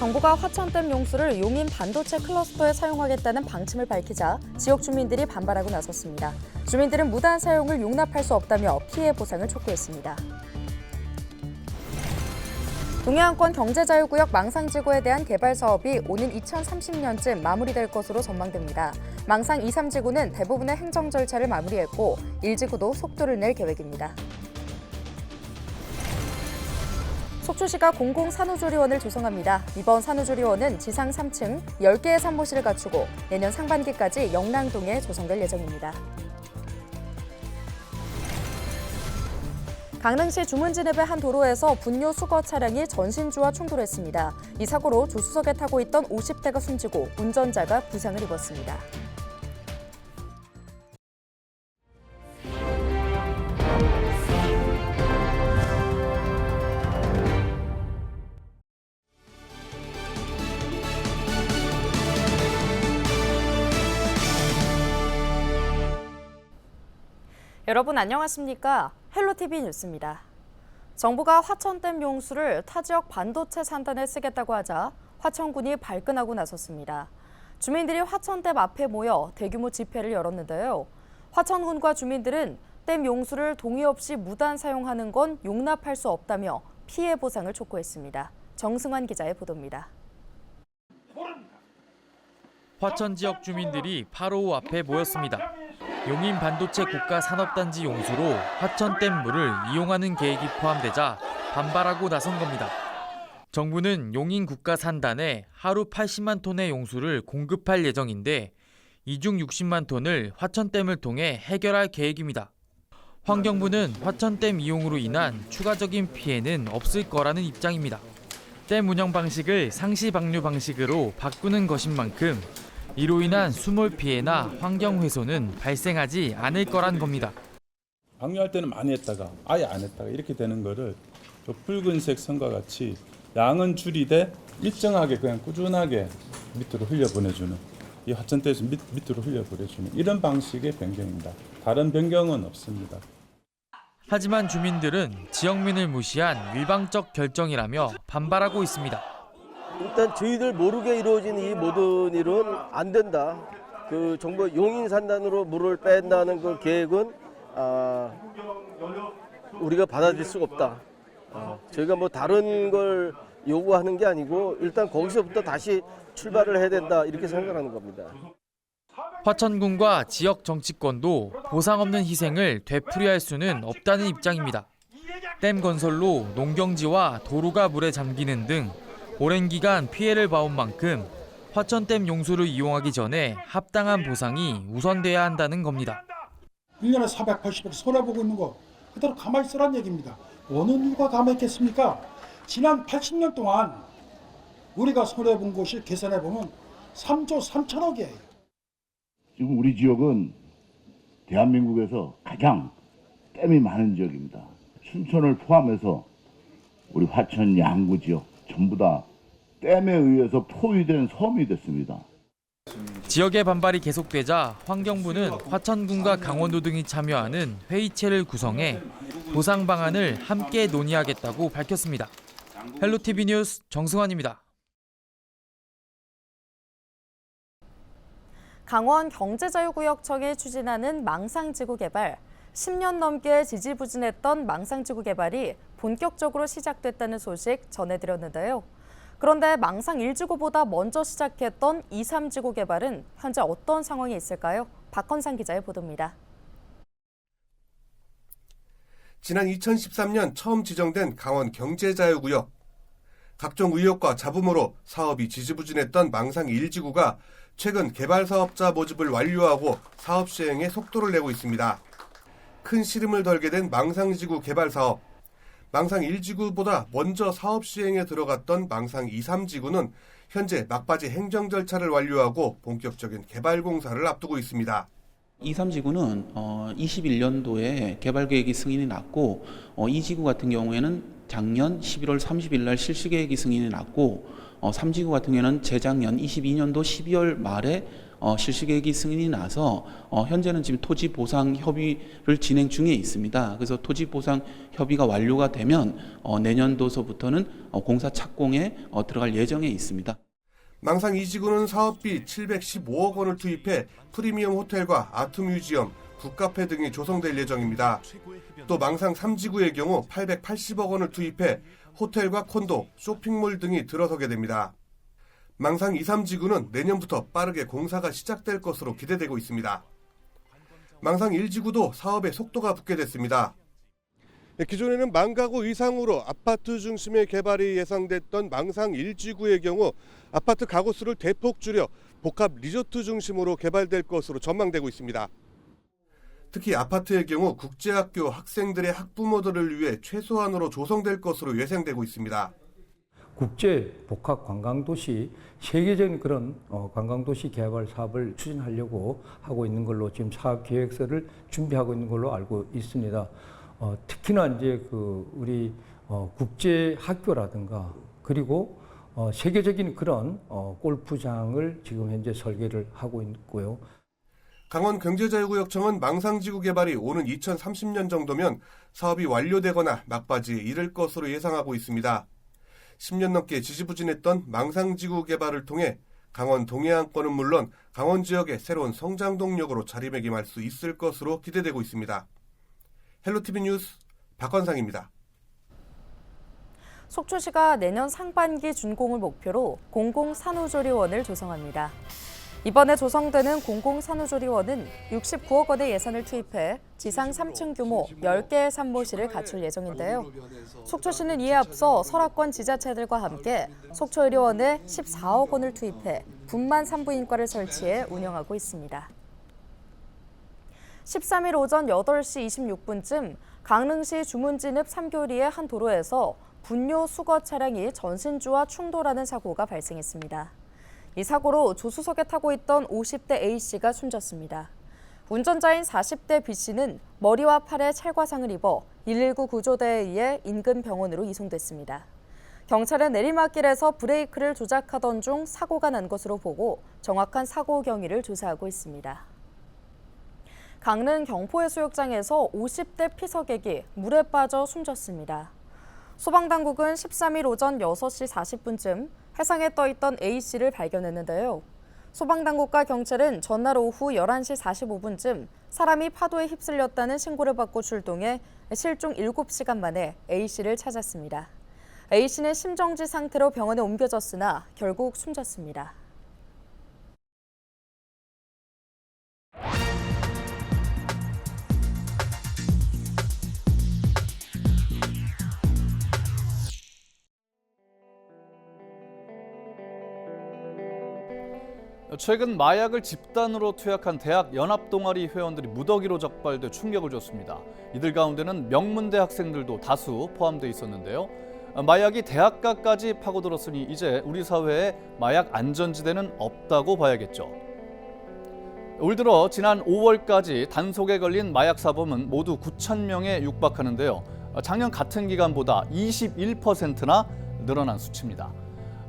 정부가 화천댐 용수를 용인 반도체 클러스터에 사용하겠다는 방침을 밝히자 지역 주민들이 반발하고 나섰습니다. 주민들은 무단 사용을 용납할 수 없다며 피해 보상을 촉구했습니다. 동해안권 경제자유구역 망상지구에 대한 개발 사업이 오는 2030년쯤 마무리될 것으로 전망됩니다. 망상 2, 3지구는 대부분의 행정 절차를 마무리했고 1지구도 속도를 낼 계획입니다. 속초시가 공공산후조리원을 조성합니다. 이번 산후조리원은 지상 3층 10개의 산모실을 갖추고 내년 상반기까지 영랑동에 조성될 예정입니다. 강릉시 주문진읍의 한 도로에서 분뇨 수거 차량이 전신주와 충돌했습니다. 이 사고로 조수석에 타고 있던 50대가 숨지고 운전자가 부상을 입었습니다. 여러분 안녕하십니까? 헬로티비 뉴스입니다. 정부가 화천댐 용수를 타 지역 반도체 산단에 쓰겠다고 하자 화천군이 발끈하고 나섰습니다. 주민들이 화천댐 앞에 모여 대규모 집회를 열었는데요. 화천군과 주민들은 댐 용수를 동의 없이 무단 사용하는 건 용납할 수 없다며 피해 보상을 촉구했습니다. 정승환 기자의 보도입니다. 화천 지역 주민들이 855 앞에 모였습니다. 용인 반도체 국가산업단지 용수로 화천댐 물을 이용하는 계획이 포함되자 반발하고 나선 겁니다. 정부는 용인 국가산단에 하루 80만 톤의 용수를 공급할 예정인데 이 중 60만 톤을 화천댐을 통해 해결할 계획입니다. 환경부는 화천댐 이용으로 인한 추가적인 피해는 없을 거라는 입장입니다. 댐 운영 방식을 상시방류 방식으로 바꾸는 것인 만큼 이로 인한 수몰 피해나 환경 훼손은 발생하지 않을 거란 겁니다. 방류할 때는 많이 했다가 아예 안 했다가 이렇게 되는 거를 붉은색 선과 같이 양은 줄이되 일정하게 그냥 꾸준하게 밑으로 흘려보내주는 이 화천댐에서 밑으로 흘려보내주는 이런 방식의 변경입니다. 다른 변경은 없습니다. 하지만 주민들은 지역민을 무시한 일방적 결정이라며 반발하고 있습니다. 일단 저희들 모르게 이루어진 이 모든 일은 안 된다. 그 정부 용인 산단으로 물을 뺀다는 그 계획은 우리가 받아들일 수가 없다. 저희가 뭐 다른 걸 요구하는 게 아니고 일단 거기서부터 다시 출발을 해야 된다 이렇게 생각하는 겁니다. 화천군과 지역 정치권도 보상 없는 희생을 되풀이할 수는 없다는 입장입니다. 댐 건설로 농경지와 도로가 물에 잠기는 등 오랜 기간 피해를 봐온 만큼 화천댐 용수를 이용하기 전에 합당한 보상이 우선돼야 한다는 겁니다. 1년에 480일 손해보고 있는 거 그대로 가만히 있으란 얘기입니다. 어느 누가 가만히 있겠습니까? 지난 80년 동안 우리가 손해본 곳을 계산해보면 3조 3천억이에요. 지금 우리 지역은 대한민국에서 가장 댐이 많은 지역입니다. 춘천을 포함해서 우리 화천 양구 지역 전부 다 댐에 의해서 포위된 섬이 됐습니다. 지역의 반발이 계속되자 환경부는 화천군과 강원도 등이 참여하는 회의체를 구성해 보상 방안을 함께 논의하겠다고 밝혔습니다. 헬로티비 뉴스 정승환입니다. 강원 경제자유구역청이 추진하는 망상지구 개발, 10년 넘게 지지부진했던 망상지구 개발이 본격적으로 시작됐다는 소식 전해드렸는데요. 그런데 망상 1지구보다 먼저 시작했던 2, 3지구 개발은 현재 어떤 상황이 있을까요? 박헌상 기자의 보도입니다. 지난 2013년 처음 지정된 강원 경제자유구역. 각종 의혹과 잡음으로 사업이 지지부진했던 망상 1지구가 최근 개발 사업자 모집을 완료하고 사업 시행에 속도를 내고 있습니다. 큰 시름을 덜게 된 망상지구 개발 사업. 망상 1지구보다 먼저 사업 시행에 들어갔던 망상 2, 3지구는 현재 막바지 행정 절차를 완료하고 본격적인 개발 공사를 앞두고 있습니다. 2, 3지구는 21년도에 개발 계획이 승인이 났고 이 지구 같은 경우에는 작년 11월 30일 날 실시 계획이 승인이 났고 3지구 같은 경우에는 재작년 22년도 12월 말에 실시 계획이 승인이 나서 현재는 지금 토지 보상 협의를 진행 중에 있습니다. 그래서 토지 보상 협의가 완료가 되면 내년도서부터는 공사 착공에 들어갈 예정에 있습니다. 망상 2지구는 사업비 715억 원을 투입해 프리미엄 호텔과 아트 뮤지엄, 북카페 등이 조성될 예정입니다. 또 망상 3지구의 경우 880억 원을 투입해 호텔과 콘도, 쇼핑몰 등이 들어서게 됩니다. 망상 2, 3지구는 내년부터 빠르게 공사가 시작될 것으로 기대되고 있습니다. 망상 1지구도 사업에 속도가 붙게 됐습니다. 기존에는 10,000가구 이상으로 아파트 중심의 개발이 예상됐던 망상 1지구의 경우 아파트 가구 수를 대폭 줄여 복합 리조트 중심으로 개발될 것으로 전망되고 있습니다. 특히 아파트의 경우 국제학교 학생들의 학부모들을 위해 최소한으로 조성될 것으로 예상되고 있습니다. 국제 복합 관광도시, 세계적인 그런 관광도시 개발 사업을 추진하려고 하고 있는 걸로 지금 사업 계획서를 준비하고 있는 걸로 알고 있습니다. 특히나 이제 우리 국제 학교라든가 그리고 세계적인 그런 골프장을 지금 현재 설계를 하고 있고요. 강원경제자유구역청은 망상지구 개발이 오는 2030년 정도면 사업이 완료되거나 막바지에 이를 것으로 예상하고 있습니다. 10년 넘게 지지부진했던 망상지구 개발을 통해 강원 동해안권은 물론 강원 지역의 새로운 성장 동력으로 자리매김할 수 있을 것으로 기대되고 있습니다. 헬로티비 뉴스 박건상입니다. 속초시가 내년 상반기 준공을 목표로 공공산후조리원을 조성합니다. 이번에 조성되는 공공산후조리원은 69억 원의 예산을 투입해 지상 3층 규모 10개의 산모실을 갖출 예정인데요. 속초시는 이에 앞서 설악권 지자체들과 함께 속초의료원에 14억 원을 투입해 분만 산부인과를 설치해 운영하고 있습니다. 13일 오전 8시 26분쯤 강릉시 주문진읍 삼교리의 한 도로에서 분뇨 수거 차량이 전신주와 충돌하는 사고가 발생했습니다. 이 사고로 조수석에 타고 있던 50대 A씨가 숨졌습니다. 운전자인 40대 B씨는 머리와 팔에 찰과상을 입어 119 구조대에 의해 인근 병원으로 이송됐습니다. 경찰은 내리막길에서 브레이크를 조작하던 중 사고가 난 것으로 보고 정확한 사고 경위를 조사하고 있습니다. 강릉 경포해수욕장에서 50대 피서객이 물에 빠져 숨졌습니다. 소방당국은 13일 오전 6시 40분쯤 해상에 떠있던 A씨를 발견했는데요. 소방당국과 경찰은 전날 오후 11시 45분쯤 사람이 파도에 휩쓸렸다는 신고를 받고 출동해 실종 7시간 만에 A씨를 찾았습니다. A씨는 심정지 상태로 병원에 옮겨졌으나 결국 숨졌습니다. 최근 마약을 집단으로 투약한 대학 연합동아리 회원들이 무더기로 적발돼 충격을 줬습니다. 이들 가운데는 명문대 학생들도 다수 포함돼 있었는데요. 마약이 대학가까지 파고들었으니 이제 우리 사회에 마약 안전지대는 없다고 봐야겠죠. 올 들어 지난 5월까지 단속에 걸린 마약 사범은 모두 9,000명에 육박하는데요. 작년 같은 기간보다 21%나 늘어난 수치입니다.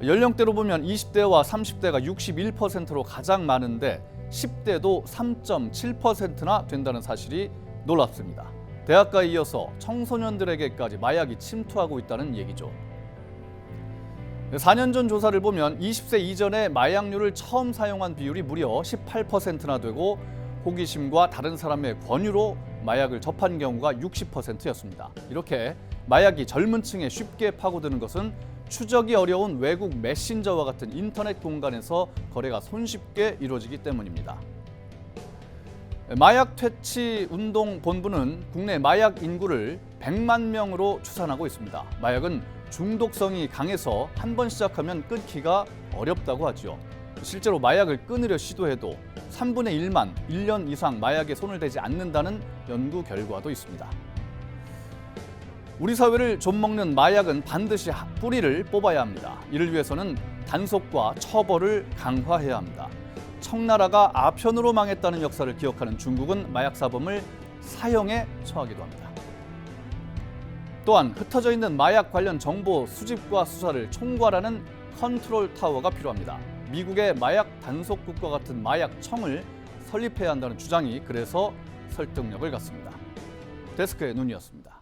연령대로 보면 20대와 30대가 61%로 가장 많은데 10대도 3.7%나 된다는 사실이 놀랍습니다. 대학가에 이어서 청소년들에게까지 마약이 침투하고 있다는 얘기죠. 4년 전 조사를 보면 20세 이전에 마약류를 처음 사용한 비율이 무려 18%나 되고 호기심과 다른 사람의 권유로 마약을 접한 경우가 60%였습니다. 이렇게 마약이 젊은 층에 쉽게 파고드는 것은 추적이 어려운 외국 메신저와 같은 인터넷 공간에서 거래가 손쉽게 이루어지기 때문입니다. 마약 퇴치 운동 본부는 국내 마약 인구를 100만 명으로 추산하고 있습니다. 마약은 중독성이 강해서 한 번 시작하면 끊기가 어렵다고 하죠. 실제로 마약을 끊으려 시도해도 3분의 1만 1년 이상 마약에 손을 대지 않는다는 연구 결과도 있습니다. 우리 사회를 좀먹는 마약은 반드시 뿌리를 뽑아야 합니다. 이를 위해서는 단속과 처벌을 강화해야 합니다. 청나라가 아편으로 망했다는 역사를 기억하는 중국은 마약 사범을 사형에 처하기도 합니다. 또한 흩어져 있는 마약 관련 정보 수집과 수사를 총괄하는 컨트롤 타워가 필요합니다. 미국의 마약 단속국과 같은 마약청을 설립해야 한다는 주장이 그래서 설득력을 갖습니다. 데스크의 눈이었습니다.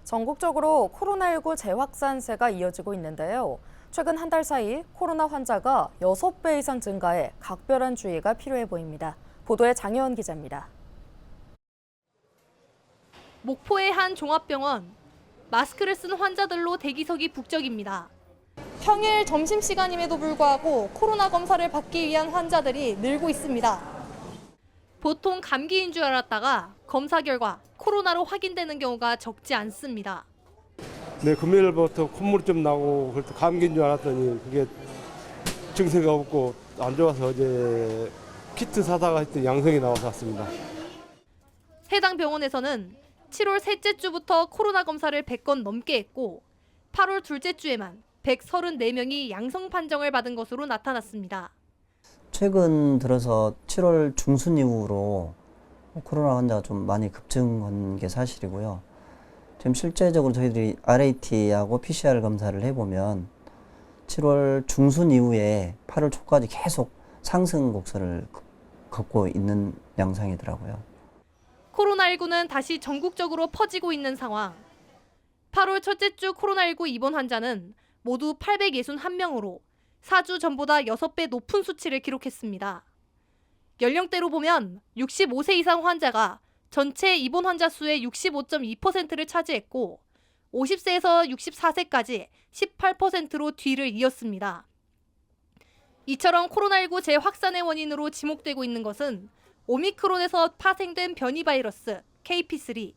전국적으로 코로나19 재확산세가 이어지고 있는데요. 최근 한 달 사이 코로나 환자가 6배 이상 증가해 각별한 주의가 필요해 보입니다. 보도에 장혜원 기자입니다. 목포의 한 종합병원. 마스크를 쓴 환자들로 대기석이 북적입니다. 평일 점심시간임에도 불구하고 코로나 검사를 받기 위한 환자들이 늘고 있습니다. 보통 감기인 줄 알았다가 검사 결과 코로나로 확인되는 경우가 적지 않습니다. 네, 금요일부터 콧물이 좀 나고 그래서 감기인 줄 알았더니 그게 증세가 없고 안 좋아서 어제 키트 사다가 했더니 양성이 나와서 왔습니다. 해당 병원에서는 7월 셋째 주부터 코로나 검사를 100건 넘게 했고 8월 둘째 주에만 134명이 양성 판정을 받은 것으로 나타났습니다. 최근 들어서 7월 중순 이후로 코로나 환자가 좀 많이 급증한 게 사실이고요. 지금 실제적으로 저희들이 RAT하고 PCR 검사를 해보면 7월 중순 이후에 8월 초까지 계속 상승 곡선을 걷고 있는 양상이더라고요. 코로나19는 다시 전국적으로 퍼지고 있는 상황. 8월 첫째 주 코로나19 입원 환자는 모두 861명으로 4주 전보다 6배 높은 수치를 기록했습니다. 연령대로 보면 65세 이상 환자가 전체 입원 환자 수의 65.2%를 차지했고 50세에서 64세까지 18%로 뒤를 이었습니다. 이처럼 코로나19 재확산의 원인으로 지목되고 있는 것은 오미크론에서 파생된 변이 바이러스 KP3.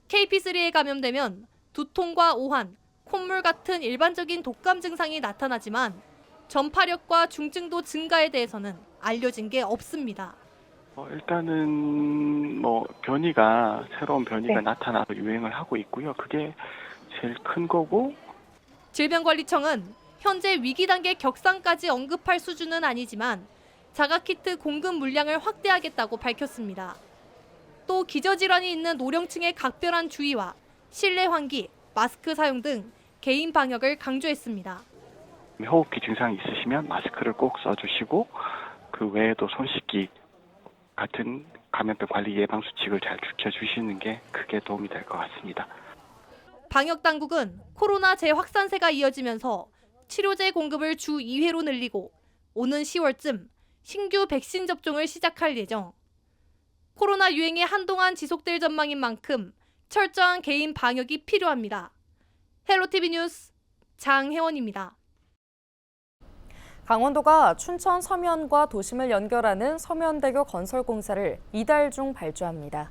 KP3에 감염되면 두통과 오한, 콧물 같은 일반적인 독감 증상이 나타나지만 전파력과 중증도 증가에 대해서는 알려진 게 없습니다. 일단은 새로운 변이가 나타나서 유행을 하고 있고요. 그게 제일 큰 거고. 질병관리청은 현재 위기 단계 격상까지 언급할 수준은 아니지만 자가키트 공급 물량을 확대하겠다고 밝혔습니다. 또 기저질환이 있는 노령층의 각별한 주의와 실내 환기, 마스크 사용 등 개인 방역을 강조했습니다. 호흡기 증상이 있으시면 마스크를 꼭 써주시고 그 외에도 손 씻기 같은 감염병 관리 예방 수칙을 잘 지켜주시는 게 크게 도움이 될 것 같습니다. 방역 당국은 코로나 재확산세가 이어지면서 치료제 공급을 주 2회로 늘리고 오는 10월쯤 신규 백신 접종을 시작할 예정. 코로나 유행이 한동안 지속될 전망인 만큼 철저한 개인 방역이 필요합니다. 헬로티비 뉴스 장혜원입니다. 강원도가 춘천 서면과 도심을 연결하는 서면대교 건설 공사를 이달 중 발주합니다.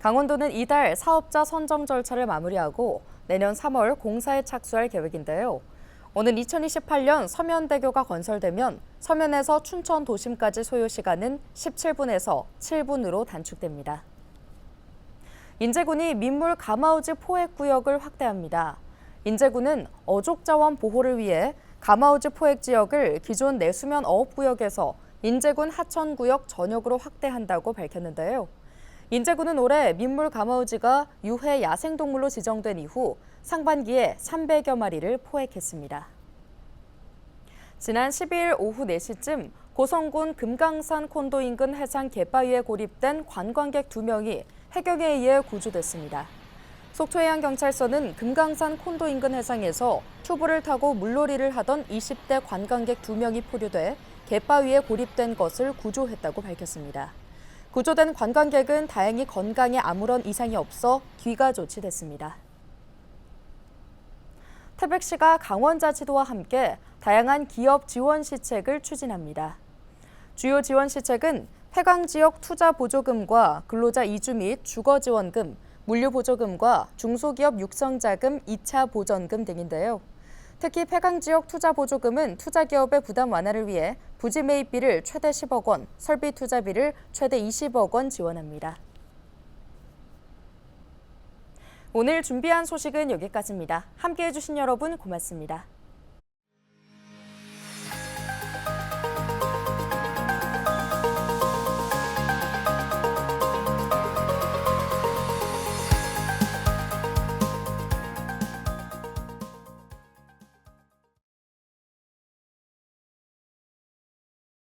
강원도는 이달 사업자 선정 절차를 마무리하고 내년 3월 공사에 착수할 계획인데요. 오는 2028년 서면대교가 건설되면 서면에서 춘천 도심까지 소요 시간은 17분에서 7분으로 단축됩니다. 인제군이 민물 가마우지 포획구역을 확대합니다. 인제군은 어족자원 보호를 위해 가마우지 포획 지역을 기존 내수면 어업구역에서 인제군 하천구역 전역으로 확대한다고 밝혔는데요. 인제군은 올해 민물 가마우지가 유해 야생동물로 지정된 이후 상반기에 300여 마리를 포획했습니다. 지난 12일 오후 4시쯤 고성군 금강산 콘도 인근 해상 갯바위에 고립된 관광객 2명이 해경에 의해 구조됐습니다. 속초해양경찰서는 금강산 콘도 인근 해상에서 튜브를 타고 물놀이를 하던 20대 관광객 2명이 포류돼 갯바위에 고립된 것을 구조했다고 밝혔습니다. 구조된 관광객은 다행히 건강에 아무런 이상이 없어 귀가 조치됐습니다. 태백시가 강원자치도와 함께 다양한 기업 지원 시책을 추진합니다. 주요 지원 시책은 폐광지역 투자보조금과 근로자 이주 및 주거지원금, 물류보조금과 중소기업 육성자금 2차 보전금 등인데요. 특히 폐광지역 투자보조금은 투자기업의 부담 완화를 위해 부지 매입비를 최대 10억 원, 설비 투자비를 최대 20억 원 지원합니다. 오늘 준비한 소식은 여기까지입니다. 함께해 주신 여러분 고맙습니다.